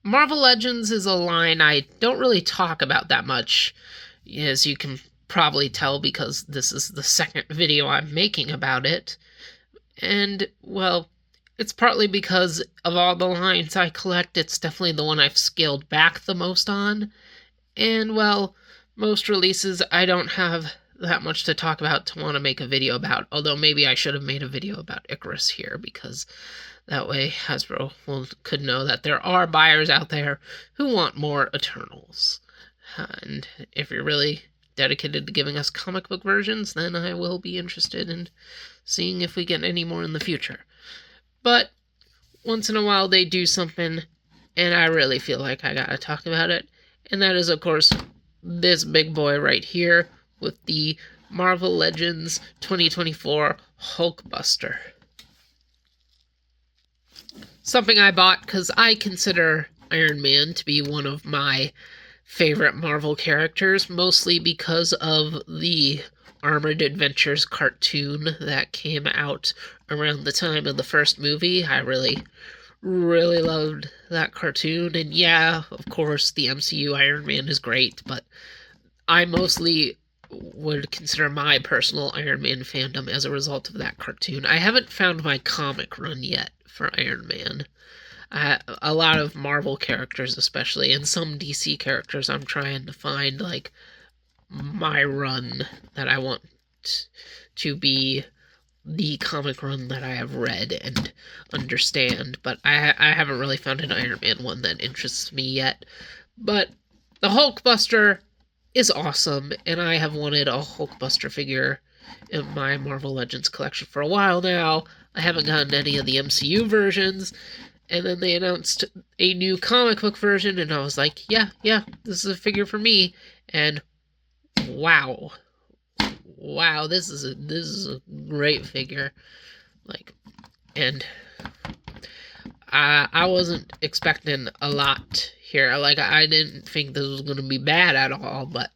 Marvel Legends is a line I don't really talk about that much, as you can probably tell because this is the second video I'm making about it. And, well, it's partly because of all the lines I collect, it's definitely the one I've scaled back the most on. And, well, most releases I don't have that much to talk about to want to make a video about, although maybe I should have made a video about Icarus here, because that way Hasbro could know that there are buyers out there who want more Eternals. And if you're really dedicated to giving us comic book versions, then I will be interested in seeing if we get any more in the future. But once in a while they do something, and I really feel like I gotta talk about it, and that is, of course, this big boy right here with the Marvel Legends 2024 Hulkbuster. Something I bought because I consider Iron Man to be one of my favorite Marvel characters, mostly because of the Armored Adventures cartoon that came out around the time of the first movie. I really loved that cartoon, and yeah, of course, the MCU Iron Man is great, but I mostly would consider my personal Iron Man fandom as a result of that cartoon. I haven't found my comic run yet for Iron Man. A lot of Marvel characters especially, and some DC characters I'm trying to find, like, my run that I want to be the comic run that I have read and understand, but I haven't really found an Iron Man one that interests me yet. But the Hulkbuster is awesome, and I have wanted a Hulkbuster figure in my Marvel Legends collection for a while now. I haven't gotten any of the MCU versions, and then they announced a new comic book version, and I was like, yeah, this is a figure for me, and wow, this is a great figure. Like, and I wasn't expecting a lot here. Like, I didn't think this was gonna be bad at all, but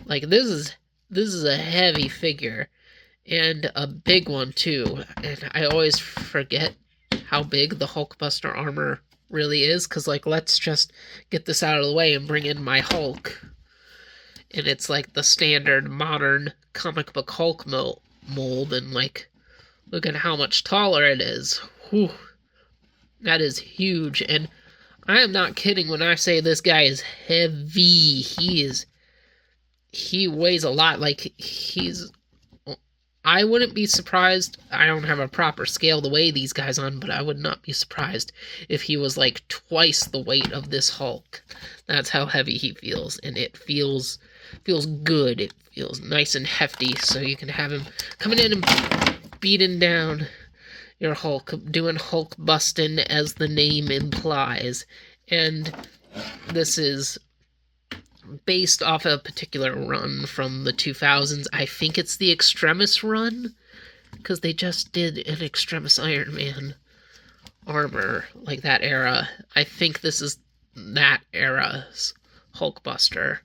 like, this is a heavy figure, and a big one too. And I always forget how big the Hulkbuster armor really is, because, like, let's just get this out of the way and bring in my Hulk. And it's like the standard modern comic book Hulk mold, and, like, look at how much taller it is. Whew. That is huge, and I am not kidding when I say this guy is heavy. He weighs a lot. Like, I wouldn't be surprised. I don't have a proper scale to weigh these guys on, but I would not be surprised if he was like twice the weight of this Hulk. That's how heavy he feels, and it feels good. It feels nice and hefty, so you can have him coming in and beating down your Hulk, doing Hulk busting, as the name implies. And this is based off a particular run from the 2000s. I think it's the Extremis run, because they just did an Extremis Iron Man armor, like that era. I think this is that era's Hulkbuster,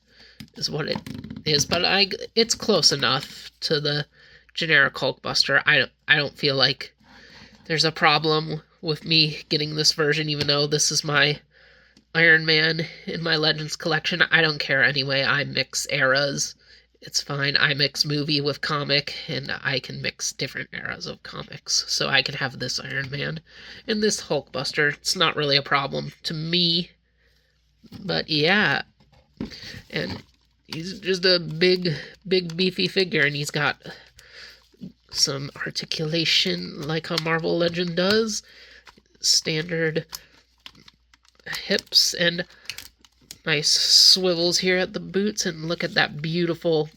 is what it is, but it's close enough to the generic Hulkbuster. I don't feel like there's a problem with me getting this version, even though this is my Iron Man in my Legends collection. I don't care anyway. I mix eras. It's fine. I mix movie with comic, and I can mix different eras of comics. So I can have this Iron Man and this Hulkbuster. It's not really a problem to me. But yeah. And he's just a big beefy figure, and he's got some articulation like a Marvel Legend does. Standard hips and nice swivels here at the boots, and look at that beautiful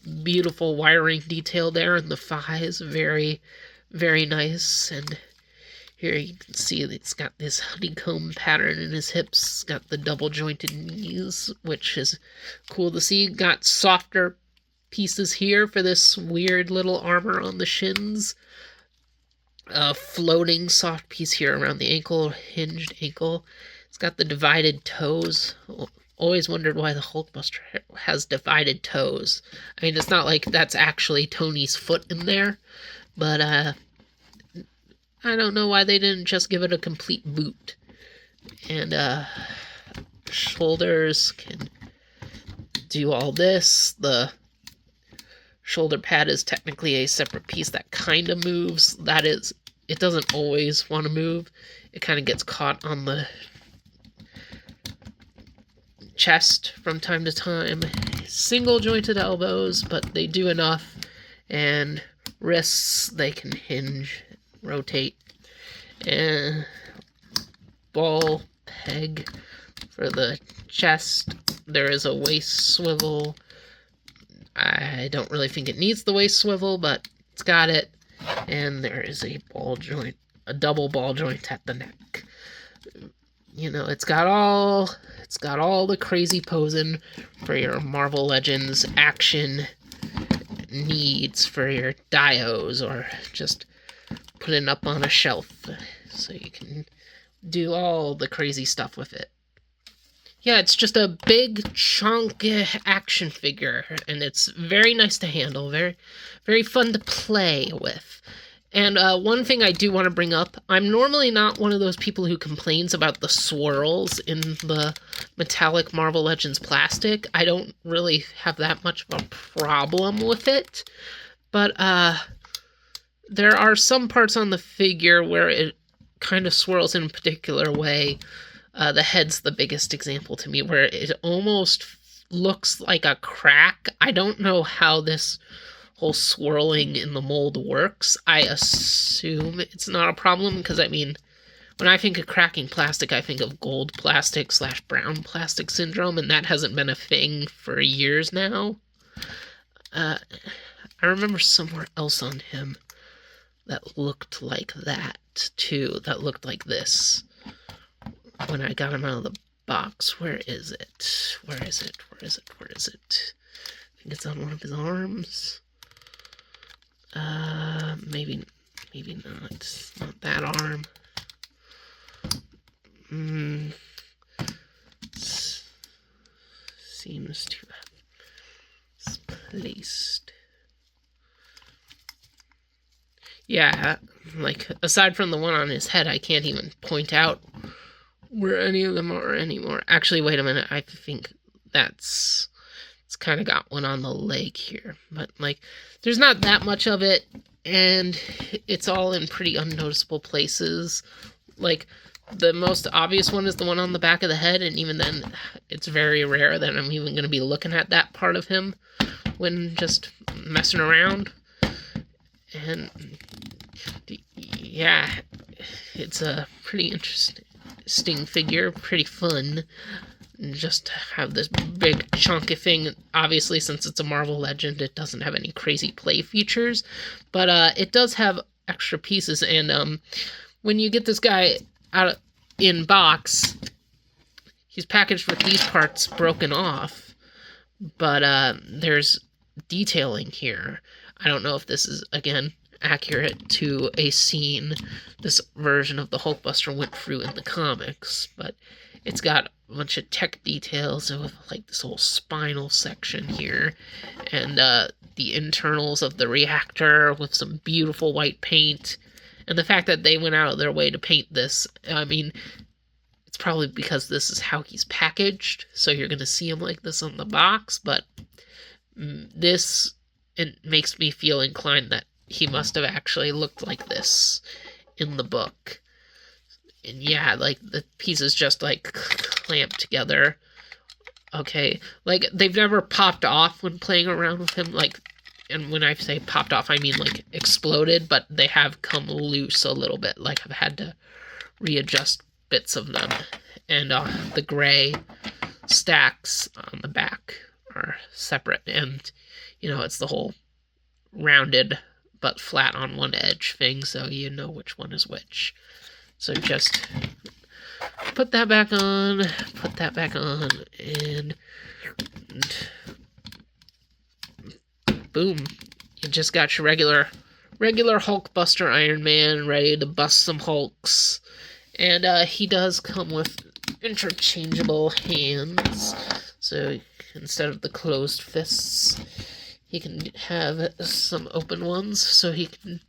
wiring detail there in the thighs. Very nice. And here you can see that it's got this honeycomb pattern in his hips. It's got the double jointed knees, which is cool to see. Got softer pieces here for this weird little armor on the shins. A floating soft piece here around the ankle, hinged ankle. It's got the divided toes. Always wondered why the Hulkbuster has divided toes. I mean, it's not like that's actually Tony's foot in there, but I don't know why they didn't just give it a complete boot. And shoulders can do all this. The shoulder pad is technically a separate piece that kind of moves. That is, it doesn't always want to move. It kind of gets caught on the chest from time to time. Single jointed elbows, but they do enough. And wrists, they can hinge, rotate. And ball peg for the chest. There is a waist swivel. I don't really think it needs the waist swivel, but it's got it. And there is a ball joint, a double ball joint at the neck. You know, it's got all the crazy posing for your Marvel Legends action needs for your dios, or just put it up on a shelf so you can do all the crazy stuff with it. Yeah, it's just a big chunk action figure, and it's very nice to handle, very, very fun to play with. And one thing I do want to bring up, I'm normally not one of those people who complains about the swirls in the metallic Marvel Legends plastic. I don't really have that much of a problem with it, but there are some parts on the figure where it kind of swirls in a particular way. The head's the biggest example to me, where it almost looks like a crack. I don't know how this whole swirling in the mold works. I assume it's not a problem, because, I mean, when I think of cracking plastic, I think of gold plastic / brown plastic syndrome, and that hasn't been a thing for years now. I remember somewhere else on him that looked like that, too. That looked like this. When I got him out of the box. Where is it? Where is it? Where is it? Where is it? I think it's on one of his arms. Maybe not. Not that arm. Seems to have placed. Yeah, like, aside from the one on his head, I can't even point out where any of them are anymore. Actually, wait a minute. I think it's kind of got one on the leg here. But, like, there's not that much of it, and it's all in pretty unnoticeable places. Like, the most obvious one is the one on the back of the head, and even then, it's very rare that I'm even going to be looking at that part of him when just messing around. And, yeah, it's a pretty interesting figure, pretty fun. Just to have this big chunky thing. Obviously, since it's a Marvel Legend, it doesn't have any crazy play features, but it does have extra pieces. And when you get this guy out in box, he's packaged with these parts broken off, but there's detailing here. I don't know if this is, again, accurate to a scene this version of the Hulkbuster went through in the comics, but it's got a bunch of tech details of, like, this whole spinal section here, and the internals of the reactor with some beautiful white paint. And the fact that they went out of their way to paint this, I mean, it's probably because this is how he's packaged, so you're going to see him like this on the box, but this, it makes me feel inclined that he must have actually looked like this in the book. And yeah, like, the pieces just, like, clamped together. Okay, like, they've never popped off when playing around with him, like, and when I say popped off, I mean, like, exploded, but they have come loose a little bit. Like, I've had to readjust bits of them. And the gray stacks on the back are separate, and, you know, it's the whole rounded but flat on one edge thing, so you know which one is which. So just put that back on, and boom. You just got your regular Hulkbuster Iron Man ready to bust some Hulks. And he does come with interchangeable hands, so instead of the closed fists, he can have some open ones, so he can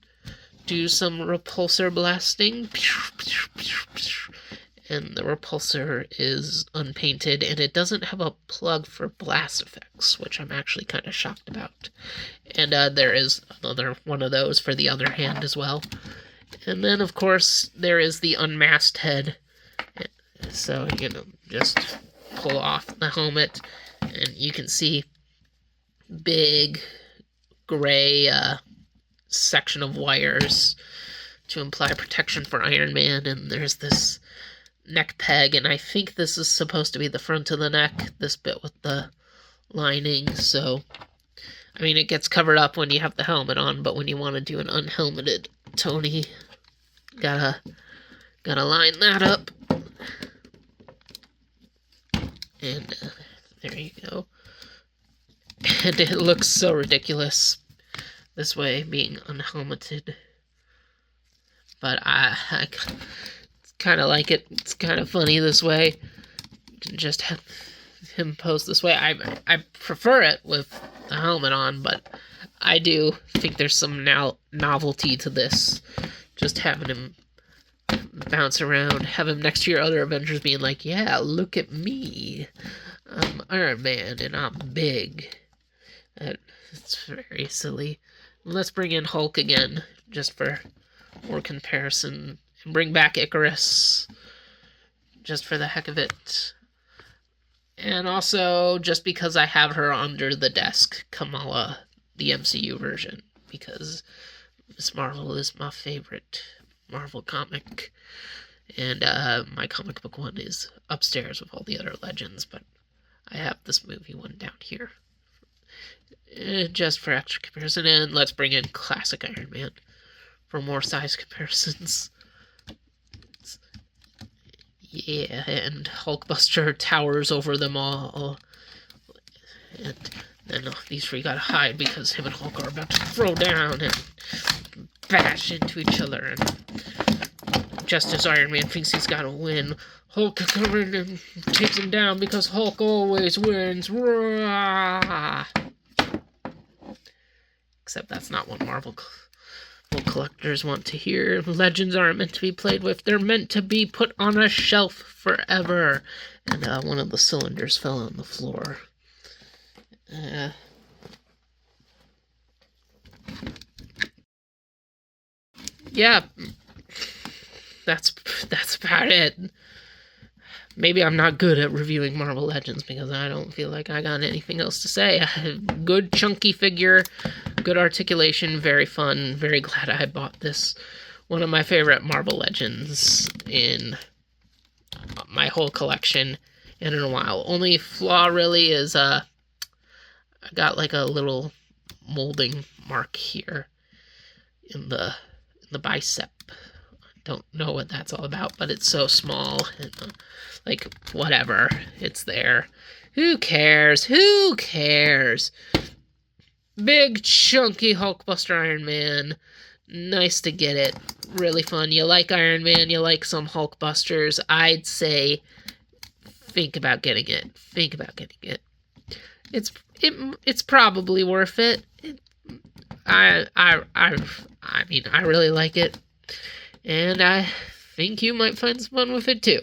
do some repulsor blasting. and the repulsor is unpainted, and it doesn't have a plug for blast effects, which I'm actually kind of shocked about. And there is another one of those for the other hand as well. And then, of course, there is the unmasked head. So, just pull off the helmet, and you can see big gray section of wires to imply protection for Iron Man, and there's this neck peg, and I think this is supposed to be the front of the neck, this bit with the lining. So I mean, it gets covered up when you have the helmet on, but when you want to do an unhelmeted Tony, gotta line that up. And there you go. And it looks so ridiculous this way, being unhelmeted. But I kind of like it. It's kind of funny this way. You can just have him pose this way. I prefer it with the helmet on, but I do think there's some novelty to this. Just having him bounce around, have him next to your other Avengers being like, yeah, look at me. I'm Iron Man and I'm big. It's very silly. Let's bring in Hulk again, just for more comparison. And bring back Icarus, just for the heck of it. And also, just because I have her under the desk, Kamala, the MCU version, because Miss Marvel is my favorite Marvel comic. And my comic book one is upstairs with all the other legends, but I have this movie one down here. Just for extra comparison. And let's bring in classic Iron Man for more size comparisons. Yeah, and Hulkbuster towers over them all. And then these three gotta hide because him and Hulk are about to throw down and bash into each other. And just as Iron Man thinks he's gotta win, Hulk comes in and takes him down because Hulk always wins. Rah! Except that's not what Marvel collectors want to hear. Legends aren't meant to be played with. They're meant to be put on a shelf forever. And one of the cylinders fell on the floor. Yeah, that's about it. Maybe I'm not good at reviewing Marvel Legends because I don't feel like I got anything else to say. Good chunky figure, good articulation, very fun. Very glad I bought this. One of my favorite Marvel Legends in my whole collection and in a while. Only flaw really is I got like a little molding mark here in the bicep. Don't know what that's all about, but it's so small and like whatever, it's there. Who cares? Who cares? Big chunky Hulkbuster Iron Man. Nice to get it. Really fun. You like Iron Man, you like some Hulkbusters, I'd say think about getting it. Think about getting it. It's probably worth it. I mean, I really like it. And I think you might find some fun with it too.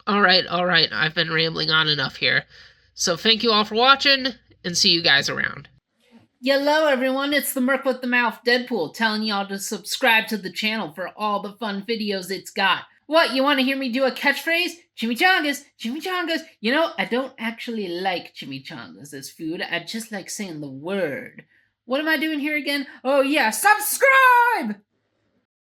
Alright, I've been rambling on enough here. So thank you all for watching, and see you guys around. Hello everyone, it's the Merc with the Mouth Deadpool telling y'all to subscribe to the channel for all the fun videos it's got. What, you want to hear me do a catchphrase? Chimichangas, chimichangas. You know, I don't actually like chimichangas as food, I just like saying the word. What am I doing here again? Oh yeah, subscribe!